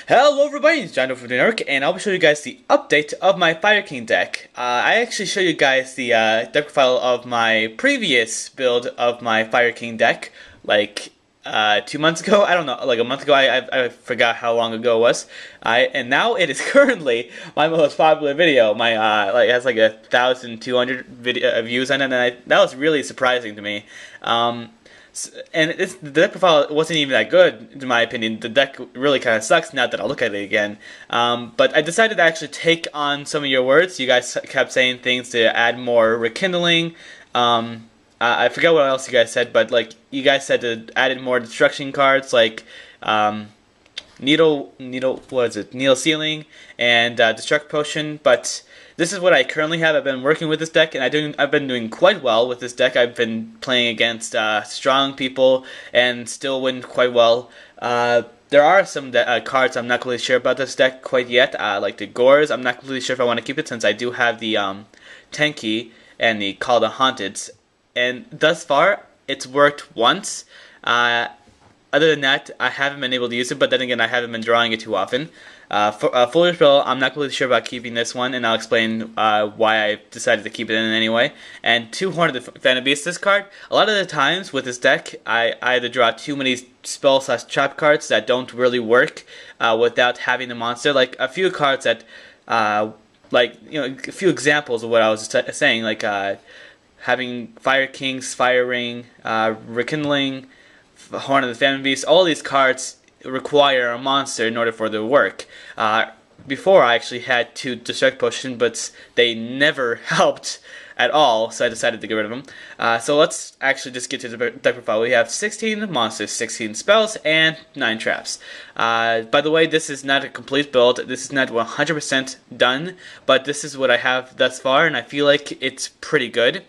Hello everybody, it's John Doe from New York, and I'll be showing you guys the update of my Fire King deck. I actually showed you guys the deck profile of my previous build of my Fire King deck, like 2 months ago. I don't know, like a month ago. I forgot how long ago it was. And now it is currently my most popular video. My it has like 1,200 views on it, and that was really surprising to me. And the deck profile wasn't even that good, in my opinion. The deck really kind of sucks now that I look at it again. But I decided to actually take on some of your words. You guys kept saying things to add more rekindling. I forget what else you guys said, but like you guys said to add in more destruction cards, like needle sealing and destruct potion. But this is what I currently have. I've been working with this deck, and I've been doing quite well with this deck. I've been playing against strong people and still win quite well. There are some cards I'm not completely sure about this deck quite yet, like the Gores. I'm not completely sure if I want to keep it since I do have the Tenki and the Call the Haunteds. And thus far, it's worked once. Other than that, I haven't been able to use it, but then again, I haven't been drawing it too often. For Foolish Bill, I'm not completely sure about keeping this one, and I'll explain why I decided to keep it in anyway. And 2 Horn of the Phantom Beast. This card, a lot of the times with this deck, I either draw too many spell/trap cards that don't really work without having the monster. Like a few cards that, like, you know, a few examples of what I was saying, like having Fire Kings, Fire Ring, Rekindling, Horn of the Phantom Beast. All these cards require a monster in order for them to work. Before I actually had 2 Destruct Potion, but they never helped at all, so I decided to get rid of them. So let's actually just get to the deck profile. We have 16 monsters, 16 spells, and 9 traps. By the way, this is not a complete build. This is not 100% done, but this is what I have thus far, and I feel like it's pretty good.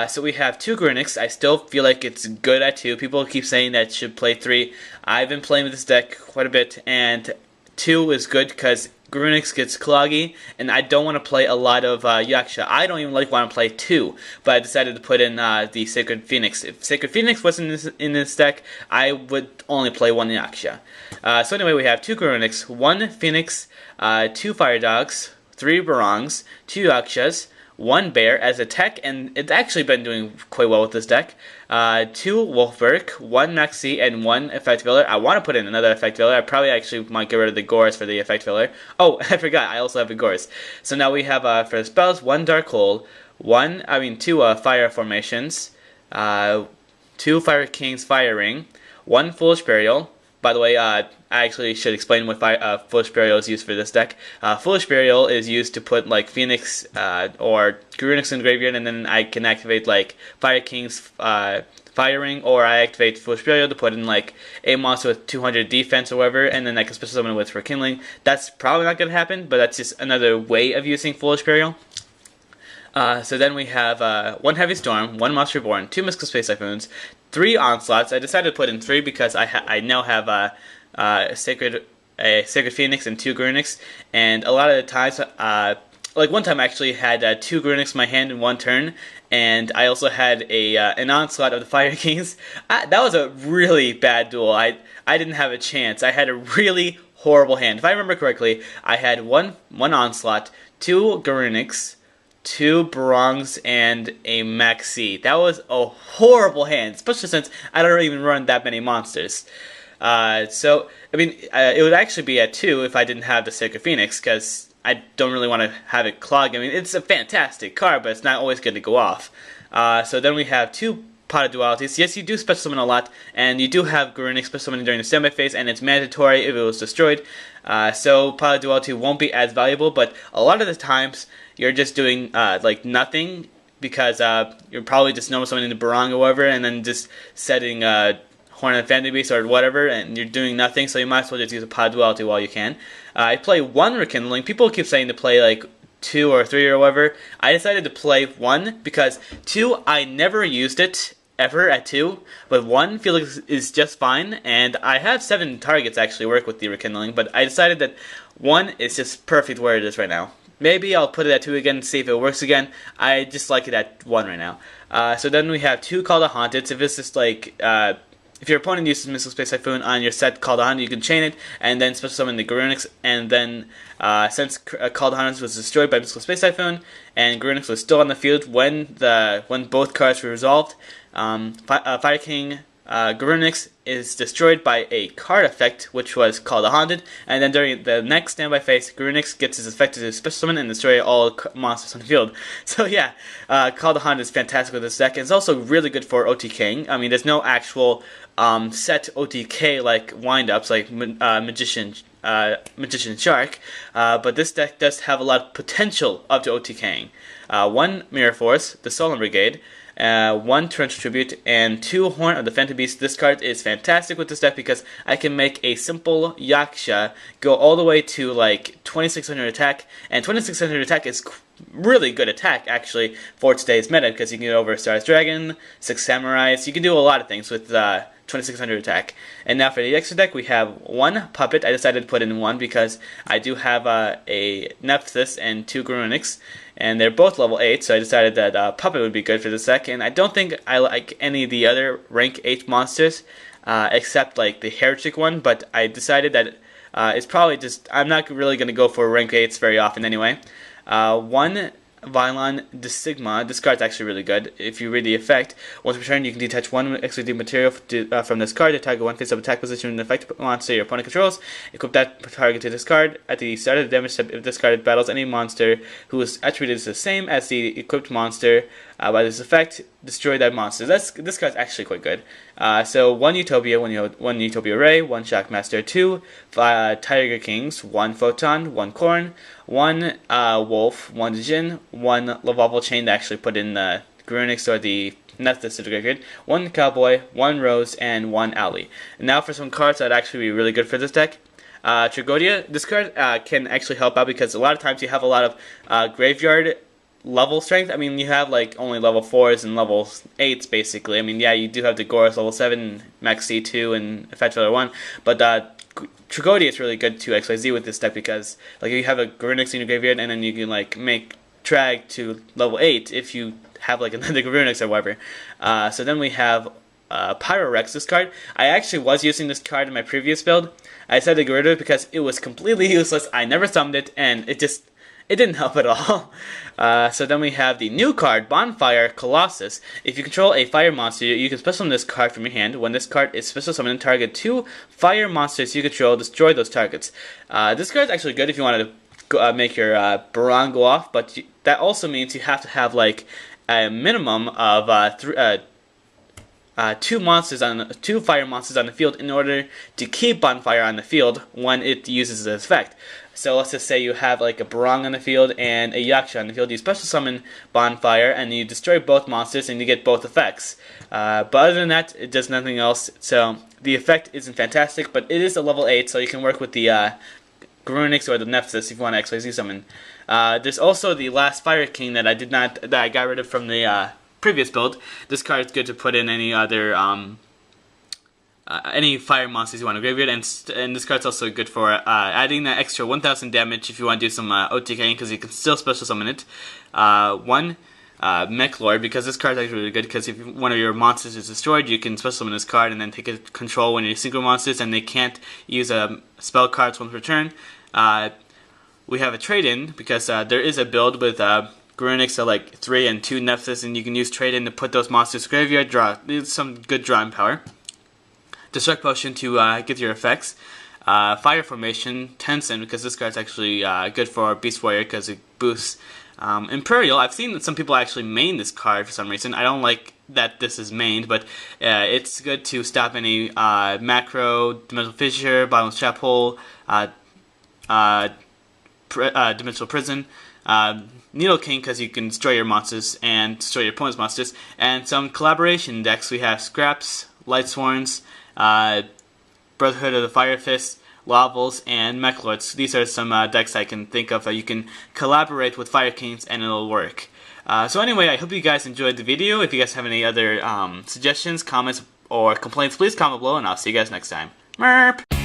So we have 2 Grunix. I still feel like it's good at 2. People keep saying that it should play 3. I've been playing with this deck quite a bit, and 2 is good because Grunix gets cloggy, and I don't want to play a lot of Yaksha. I don't even want to play 2, but I decided to put in the Sacred Phoenix. If Sacred Phoenix wasn't in this deck, I would only play 1 Yaksha. So anyway, we have 2 Grunix, 1 Phoenix, 2 Fire Dogs, 3 Barongs, 2 Yakshas, 1 Bear as a tech, and it's actually been doing quite well with this deck. 2 Wolfberg, 1 Maxi, and 1 Effect Filler. I want to put in another Effect Filler. I probably actually might get rid of the Gores for the Effect Filler. Oh, I forgot, I also have the Gores. So now we have, for the spells, 1 Dark Hole, 2 Fire Formations, 2 Fire King's Fire Ring, 1 Foolish Burial. By the way, I actually should explain what Foolish Burial is used for this deck. Foolish Burial is used to put like Phoenix or Grunix in the graveyard, and then I can activate like Fire King's Fire Ring, or I activate Foolish Burial to put in like a monster with 200 defense or whatever, and then I can special summon with Rekindling. That's probably not going to happen, but that's just another way of using Foolish Burial. So then we have 1 Heavy Storm, 1 Monster Reborn, 2 Mystical Space Typhoons, 3 Onslaughts. I decided to put in 3 because I now have a Sacred Phoenix and 2 Grunix, and a lot of the times, like one time I actually had 2 Grunix in my hand in 1 turn, and I also had an Onslaught of the Fire Kings. That was a really bad duel. I didn't have a chance. I had a really horrible hand. If I remember correctly, I had one Onslaught, 2 Grunix, 2 Barongs, and a Maxi. That was a horrible hand, especially since I don't even run that many monsters. So, I mean, it would actually be at 2 if I didn't have the Sacred Phoenix, because I don't really want to have it clog. I mean, it's a fantastic card, but it's not always going to go off. So then we have 2 Pot of Dualities. Yes, you do special summon a lot, and you do have Grunix special summoning during the standby phase, and it's mandatory if it was destroyed. So Pot of Duality won't be as valuable, but a lot of the times you're just doing like nothing, because you're probably just normal summoning the Barong or whatever, and then just setting Horn of the Phantom Beast or whatever, and you're doing nothing, so you might as well just use a Pot of Duality while you can. I play 1 Rekindling. People keep saying to play like 2 or 3 or whatever. I decided to play 1 because 2, I never used it ever at 2, but 1 feel like is just fine, and I have 7 targets actually work with the Rekindling, but I decided that 1 is just perfect where it is right now. Maybe I'll put it at 2 again and see if it works again. I just like it at 1 right now. So then we have 2 Call the Haunteds. If it's just like if your opponent uses Missile Space Typhoon on your set Call the Hunt, you can chain it and then special summon the Garunix, and then since Call the Hunt was destroyed by Missile Space Typhoon and Garunix was still on the field when both cards were resolved, Fire King Garunix is destroyed by a card effect, which was called a Haunted, and then during the next standby phase, Garunix gets his effect to special summon and destroy all monsters on the field. So yeah, Call the Haunted is fantastic with this deck, and it's also really good for OTKing. I mean, there's no actual set OTK like windups like Magician Shark, but this deck does have a lot of potential up to OTKing. 1 Mirror Force, the Solemn Brigade, 1 Torrential Tribute, and 2 Horn of the Phantom Beast. This card is fantastic with this deck because I can make a simple Yaksha go all the way to like 2600 attack, and 2600 attack is really good attack actually for today's meta because you can get over Stardust Dragon, 6 Samurais, you can do a lot of things with 2600 attack. And now for the extra deck, we have 1 Puppet. I decided to put in 1 because I do have a Nephthys and 2 Garunix, and they're both level 8, so I decided that Puppet would be good for this deck. And I don't think I like any of the other rank 8 monsters, except like the Heretic one, but I decided that it's probably just, I'm not really going to go for rank 8s very often anyway. 1 Vylon de Sigma. This card's actually really good. If you read the effect, once per turn you can detach 1 extra material from this card to target 1 face-up attack position in an effect monster your opponent controls. Equip that target to this card. At the start of the damage step, if this card battles any monster who is attributed the same as the equipped monster by this effect, destroy that monster. This card's actually quite good. So 1 Utopia, 1 Utopia Ray, 1 Shockmaster, 2 Tiger Kings, 1 Photon, 1 Corn, 1 Wolf, 1 Jin, 1 Lavable Chain to actually put in the Garunix or the Nephthys to the graveyard, 1 Cowboy, 1 Rose, and 1 Owlie. And now for some cards that actually be really good for this deck. Trigodia, this card can actually help out because a lot of times you have a lot of graveyard level strength. I mean, you have like only level 4s and level 8s basically. I mean, yeah, you do have the Goros level 7, Max C2, and Fetch level 1, but Trigodia is really good to XYZ with this deck because like you have a Garunix in your graveyard and then you can like make drag to level 8 if you have like another Garunix or whatever. So then we have Pyrorex, this card. I actually was using this card in my previous build. I decided to get rid of it because it was completely useless. I never summoned it and it didn't help at all. So then we have the new card, Bonfire Colossus. If you control a fire monster, you can special summon this card from your hand. When this card is special summoned, target 2 fire monsters you control, destroy those targets. This card is actually good if you wanted to make your Baron go off, but that also means you have to have like a minimum of 2 fire monsters on the field in order to keep Bonfire on the field when it uses this effect. So let's just say you have like a Barong on the field and a Yaksha on the field. You special summon Bonfire and you destroy both monsters and you get both effects. But other than that, it does nothing else. So the effect isn't fantastic, but it is a level 8, so you can work with the Garunix or the Nephthys if you want to XYZ summon. There's also the last Fire King that I got rid of from the previous build. This card is good to put in any other any fire monsters you want to graveyard, and this card's also good for adding that extra 1000 damage if you want to do some OTKing because you can still special summon it. 1 Mech Lord, because this card is actually really good because if one of your monsters is destroyed, you can special summon this card and then take control when you're single monsters and they can't use spell cards once per turn. We have a trade-in because there is a build with Garunix at like 3 and 2 Nephthys, and you can use trade-in to put those monsters to graveyard, there's some good drawing power. Destruct Potion to get your effects. Fire Formation, Tensen, because this card's actually good for Beast Warrior because it boosts Imperial. I've seen that some people actually main this card for some reason. I don't like that this is mained, but it's good to stop any Macro, Dimensional Fissure, Bottomless Trap Hole, Dimensional Prison, Needle King because you can destroy your monsters and destroy your opponent's monsters, and some collaboration decks. We have Scraps, Lightsworns, Brotherhood of the Fire Fist, Lavels, and Mechlords. These are some decks I can think of that you can collaborate with Fire Kings and it'll work. So anyway, I hope you guys enjoyed the video. If you guys have any other suggestions, comments, or complaints, please comment below, and I'll see you guys next time. Merp!